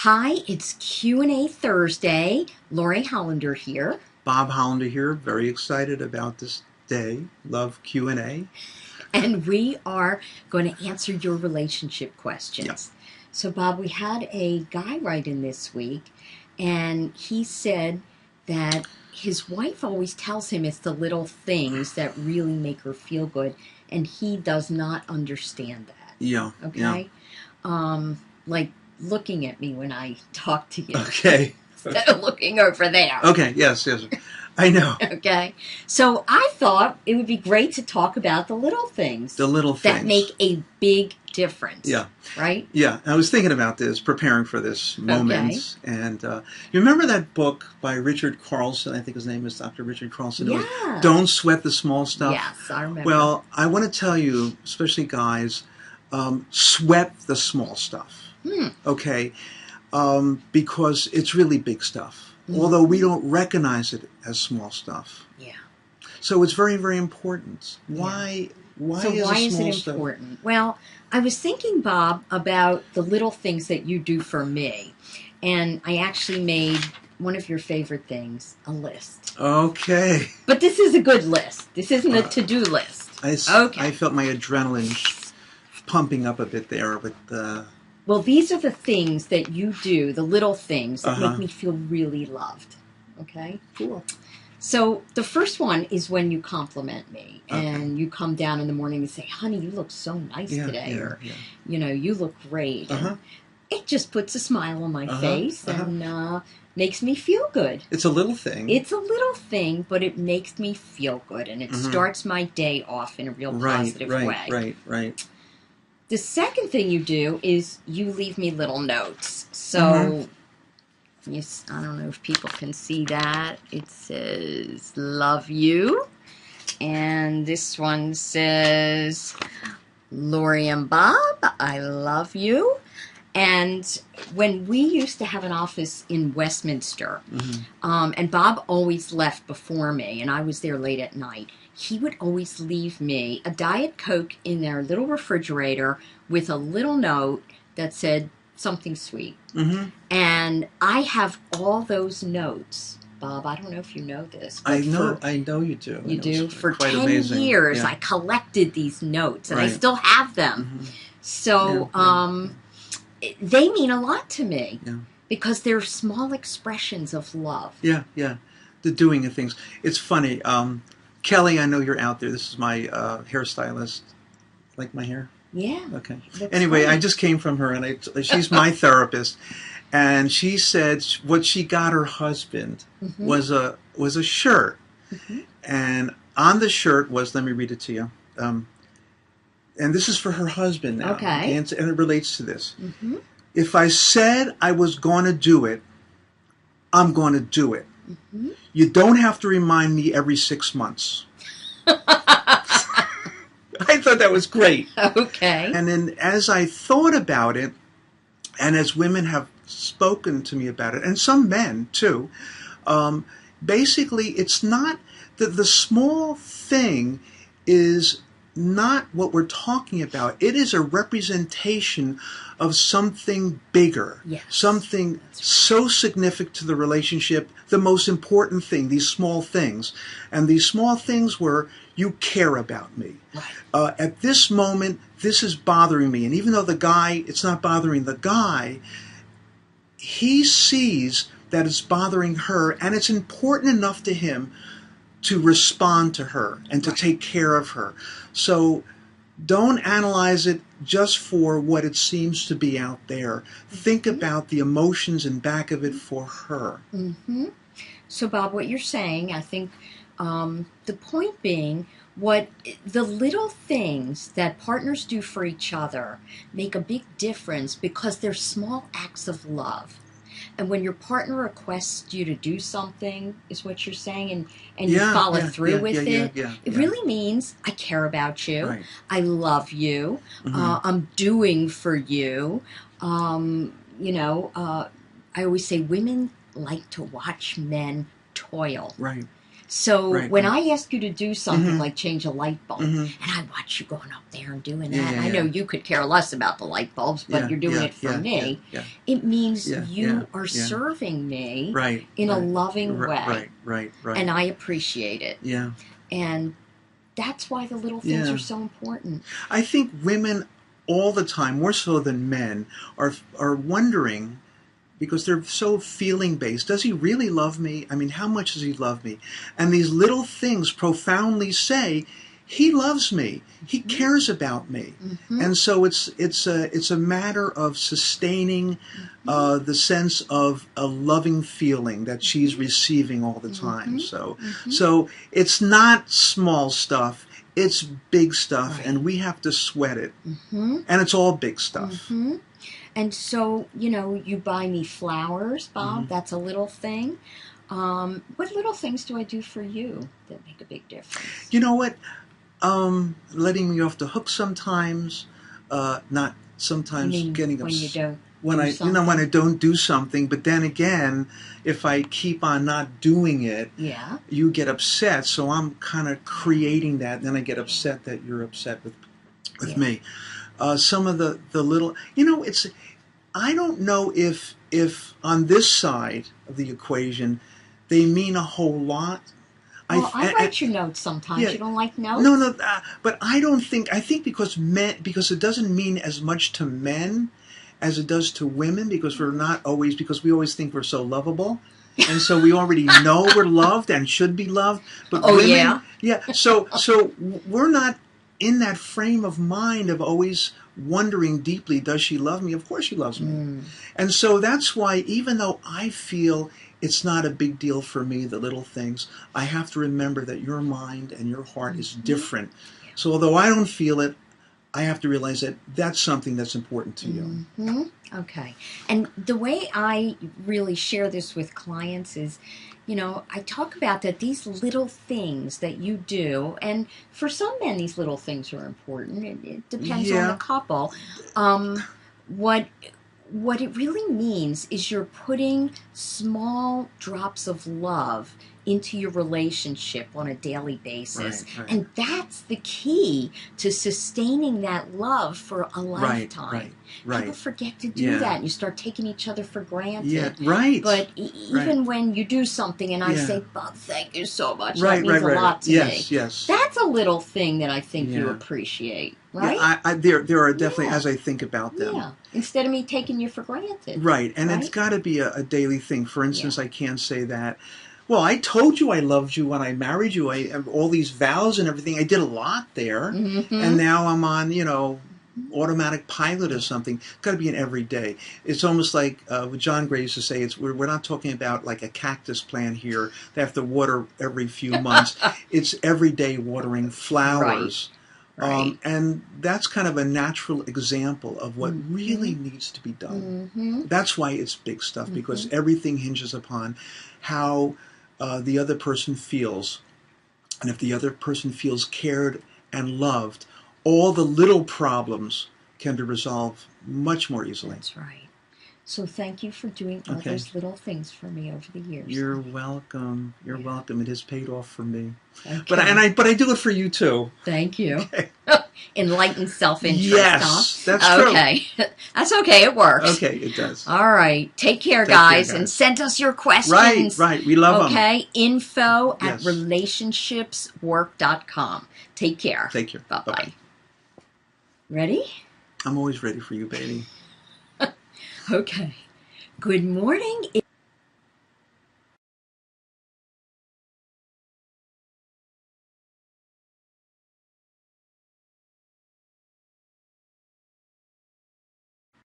Hi, it's Q&A Thursday. Lori Hollander here. Bob Hollander here. Very excited about this day. Love Q&A. And we are going to answer your relationship questions. Yep. So, Bob, we had a guy write in this week, and he said that his wife always tells him it's the little things that really make her feel good, and he does not understand that. Yeah. Okay? Like looking at me when I talk to you. Okay. Instead of looking over there. Okay, yes. I know. Okay. So I thought it would be great to talk about the little things. The little that things. make a big difference. Yeah. Right? Yeah. I was thinking about this, preparing for this moment. Okay. And you remember that book by Richard Carlson? I think his name is Dr. Richard Carlson. Yeah. Don't Sweat the Small Stuff. Yes, I remember. Well, I want to tell you, especially guys, sweat the small stuff. Okay? Because it's really big stuff. Although we don't recognize it as small stuff. Yeah. So it's very, very important. Why is it important? Well, I was thinking, Bob, about the little things that you do for me. And I actually made one of your favorite things, a list. Okay. But this is a good list. This isn't a to-do list. I felt my adrenaline pumping up a bit there, but... Well, these are the things that you do, the little things that make me feel really loved. Okay? Cool. So the first one is when you compliment me and you come down in the morning and say, honey, you look so nice today. Or, you know, you look great. And it just puts a smile on my face and makes me feel good. It's a little thing. It's a little thing, but it makes me feel good. And it starts my day off in a real positive way. Right. The second thing you do is you leave me little notes. So, I don't know if people can see that. It says, love you. And this one says, Lori and Bob, I love you. And when we used to have an office in Westminster, and Bob always left before me, and I was there late at night, he would always leave me a Diet Coke in their little refrigerator with a little note that said something sweet. And I have all those notes. Bob, I don't know if you know this. I know you do. You do? For 10 amazing. years, I collected these notes, and I still have them. So, they mean a lot to me because they're small expressions of love. Yeah. The doing of things. It's funny. Kelly, I know you're out there. This is my hairstylist. Like my hair? Yeah. Okay. Anyway, I just came from her, and she's my therapist, and she said what she got her husband was a shirt, and on the shirt was, let me read it to you. And this is for her husband now. Okay. And it relates to this. If I said I was going to do it, I'm going to do it. You don't have to remind me every 6 months. I thought that was great. Okay. And then as I thought about it, and as women have spoken to me about it, and some men too, basically it's not that the small thing is not what we're talking about. It is a representation of something bigger, something so significant to the relationship, the most important thing, these small things. And these small things were, you care about me. At this moment, this is bothering me. And even though it's not bothering the guy, he sees that it's bothering her, and it's important enough to him to respond to her and to take care of her. So don't analyze it just for what it seems to be out there. Think about the emotions in back of it for her. So, Bob, what you're saying, I think the point being, what the little things that partners do for each other make a big difference because they're small acts of love. And when your partner requests you to do something, is what you're saying, and you follow through with it, it really means I care about you, I love you, I'm doing for you. I always say women like to watch men toil. So Right, when right. I ask you to do something Mhm. like change a light bulb, Mhm. and I watch you going up there and doing that, Yeah, and yeah, I know yeah. you could care less about the light bulbs, but Yeah, you're doing yeah, it for yeah, yeah, me, yeah, it means yeah, yeah, you are yeah. serving me Right, in a right, loving way, right, right, right. and I appreciate it. Yeah, And that's why the little things are yeah. so important. I think women all the time, more so than men, are wondering because they're so feeling based. Does he really love me? I mean, how much does he love me? And these little things profoundly say, he loves me. He Mm-hmm. cares about me. Mm-hmm. And so it's a matter of sustaining the sense of a loving feeling that she's receiving all the time. Mm-hmm. So Mm-hmm. so it's not small stuff. It's big stuff, Right. and we have to sweat it. Mm-hmm. And it's all big stuff. Mm-hmm. And so, you buy me flowers, Bob. Mm-hmm. That's a little thing. What little things do I do for you that make a big difference? You know what? Letting me off the hook sometimes, not You sometimes mean getting when you upset don't when do when I something? don't do something. But then again, if I keep on not doing it, Yeah. you get upset. So I'm kind of creating that. Then I get upset that you're upset with Yeah. me. Some of the little, it's I don't know if on this side of the equation they mean a whole lot. Well, I I write you notes sometimes. Yeah, You don't like no, notes? no, but I don't think. I think because it doesn't mean as much to men as it does to women because we always think we're so lovable, and so we already know we're loved and should be loved. But Oh, women, yeah? yeah, so we're not in that frame of mind of always wondering deeply, does she love me? Of course she loves me. Mm. And so that's why, even though I feel it's not a big deal for me, the little things, I have to remember that your mind and your heart is different. So although I don't feel it, I have to realize that that's something that's important to you. Mm-hmm. Okay. And the way I really share this with clients is, I talk about that these little things that you do, and for some men, these little things are important. It depends on the Yeah, couple. What what it really means is you're putting small drops of love into your relationship on a daily basis. right, And that's the key to sustaining that love for a lifetime. People right. forget to do Yeah, that, and you start taking each other for yeah, granted. right, But right. even when you do something and I Yeah, say, Bob, thank you so much, that right, means right, a right, right. lot to me. Yes, yes. That's a little thing that I think you Yeah. appreciate, Yeah, right? there are definitely, Yeah. as I think about them. Yeah. Instead of me taking you for granted. Right, and it's Right? got to be a daily thing. For Yeah. instance, I can't say that, well, I told you I loved you when I married you. I have all these vows and everything. I did a lot there, Mm-hmm. and now I'm on, automatic pilot or something. It's got to be an everyday. It's almost like what John Gray used to say. We're not talking about like a cactus plant here. They have to water every few months. It's everyday watering flowers. Right. And that's kind of a natural example of what really needs to be done. Mm-hmm. That's why it's big stuff, because Mm-hmm. everything hinges upon how the other person feels. And if the other person feels cared and loved, all the little problems can be resolved much more easily. That's right. So thank you for doing all Okay. those little things for me over the years. You're welcome. You're welcome. It has paid off for me. Okay. But I do it for you too. Thank you. Okay. Enlightened self-interest, Yes, huh? that's true. Okay. That's okay. It works. Okay, it does. All right. Take care, Take care, guys. guys. And send us your questions. Right. We love them. Okay. Info Yes. at relationshipswork.com. Take care. Take care. Bye-bye. Bye-bye. Ready? I'm always ready for you, baby. Okay. Good morning.